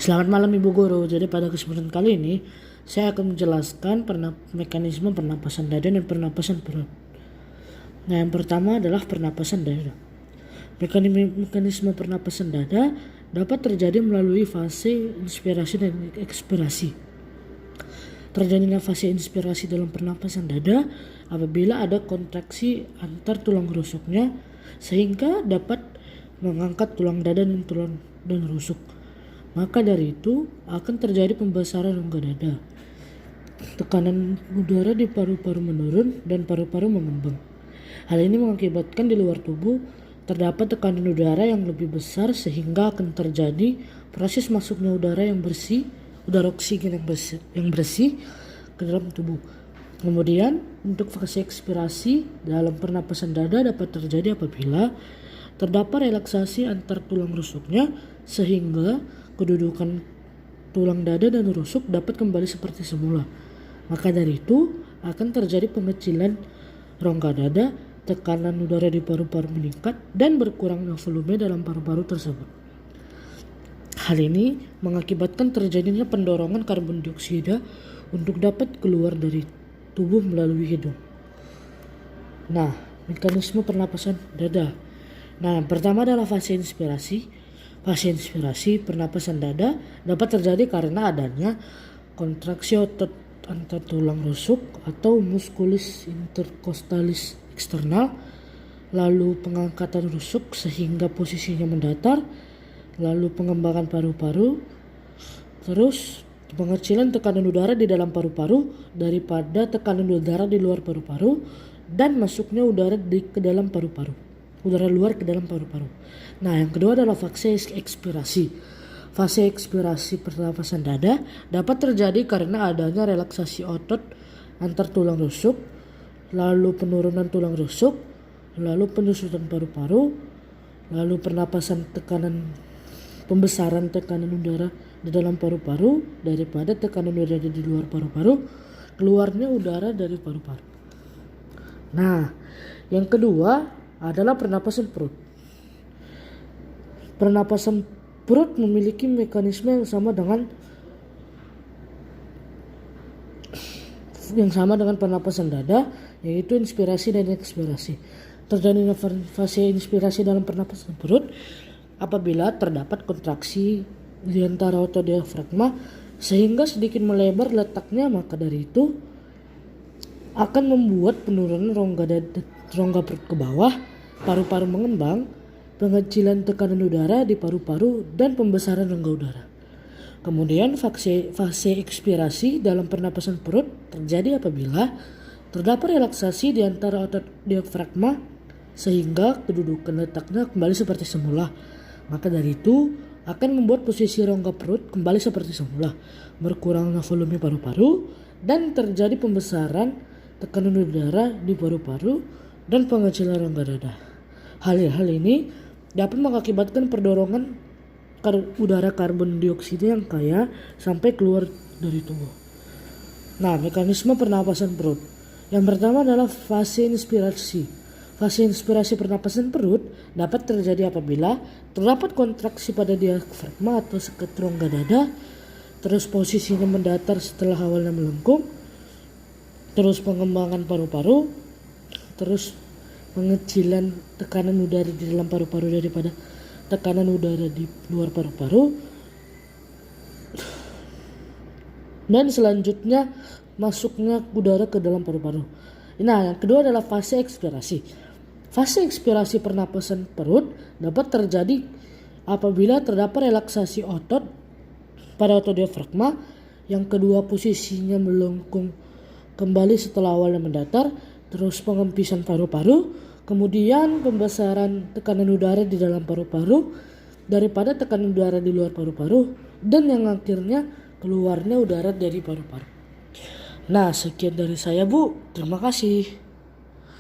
Selamat malam Ibu Guru. Jadi pada kesempatan kali ini saya akan menjelaskan mekanisme pernapasan dada dan pernapasan perut. Nah, yang pertama adalah pernapasan dada. Mekanisme pernapasan dada dapat terjadi melalui fase inspirasi dan ekspirasi. Terjadinya fase inspirasi dalam pernapasan dada apabila ada kontraksi antar tulang rusuknya sehingga dapat mengangkat tulang dada dan rusuk. Maka dari itu akan terjadi pembesaran rongga dada. Tekanan udara di paru-paru menurun dan paru-paru mengembang. Hal ini mengakibatkan di luar tubuh terdapat tekanan udara yang lebih besar sehingga akan terjadi proses masuknya udara oksigen yang bersih ke dalam tubuh. Kemudian untuk fase ekspirasi dalam pernapasan dada dapat terjadi apabila terdapat relaksasi antar tulang rusuknya sehingga kedudukan tulang dada dan rusuk dapat kembali seperti semula. Maka dari itu akan terjadi pengecilan rongga dada, tekanan udara di paru-paru meningkat dan berkurangnya volume dalam paru-paru tersebut. Hal ini mengakibatkan terjadinya pendorongan karbon dioksida untuk dapat keluar dari tubuh melalui hidung. Nah, mekanisme pernapasan dada. Nah, yang pertama adalah fase inspirasi. Fase inspirasi pernapasan dada dapat terjadi karena adanya kontraksi otot antar tulang rusuk atau musculus intercostalis eksternal, lalu pengangkatan rusuk sehingga posisinya mendatar, lalu pengembangan paru-paru, terus pengecilan tekanan udara di dalam paru-paru daripada tekanan udara di luar paru-paru, dan masuknya udara ke dalam paru-paru. Udara luar ke dalam paru-paru. Nah, yang kedua adalah fase ekspirasi. Fase ekspirasi pernapasan dada dapat terjadi karena adanya relaksasi otot antar tulang rusuk, lalu penurunan tulang rusuk, lalu penyusutan paru-paru, lalu pembesaran tekanan udara di dalam paru-paru daripada tekanan udara di luar paru-paru, keluarnya udara dari paru-paru. Nah, yang kedua adalah pernapasan perut. Pernapasan perut memiliki mekanisme yang sama dengan pernapasan dada, yaitu inspirasi dan ekspirasi. Terjadinya fase inspirasi dalam pernapasan perut apabila terdapat kontraksi di antara otot diafragma sehingga sedikit melebar letaknya, maka dari itu akan membuat penurunan rongga perut ke bawah, paru-paru mengembang, pengecilan tekanan udara di paru-paru, dan pembesaran rongga udara. Kemudian fase ekspirasi dalam pernapasan perut terjadi apabila terdapat relaksasi di antara otot diafragma sehingga kedudukan letaknya kembali seperti semula. Maka dari itu akan membuat posisi rongga perut kembali seperti semula, berkurangnya volume paru-paru, dan terjadi pembesaran tekanan udara di paru-paru dan pengecilan rongga dada. Hal ini dapat mengakibatkan perdorongan udara karbon dioksida yang kaya sampai keluar dari tubuh. Nah, mekanisme pernapasan perut. Yang pertama adalah fase inspirasi. Fase inspirasi pernapasan perut dapat terjadi apabila terdapat kontraksi pada diafragma atau sekat rongga dada, terus posisinya mendatar setelah awalnya melengkung, terus pengembangan paru-paru, terus pengecilan tekanan udara di dalam paru-paru daripada tekanan udara di luar paru-paru, dan selanjutnya masuknya udara ke dalam paru-paru. Nah, yang kedua adalah fase ekspirasi. Fase ekspirasi pernapasan perut dapat terjadi apabila terdapat relaksasi otot pada otot diafragma, yang kedua posisinya melengkung kembali setelah awalnya mendatar, terus pengempisan paru-paru, kemudian pembesaran tekanan udara di dalam paru-paru daripada tekanan udara di luar paru-paru, dan yang akhirnya keluarnya udara dari paru-paru. Nah, sekian dari saya, Bu. Terima kasih.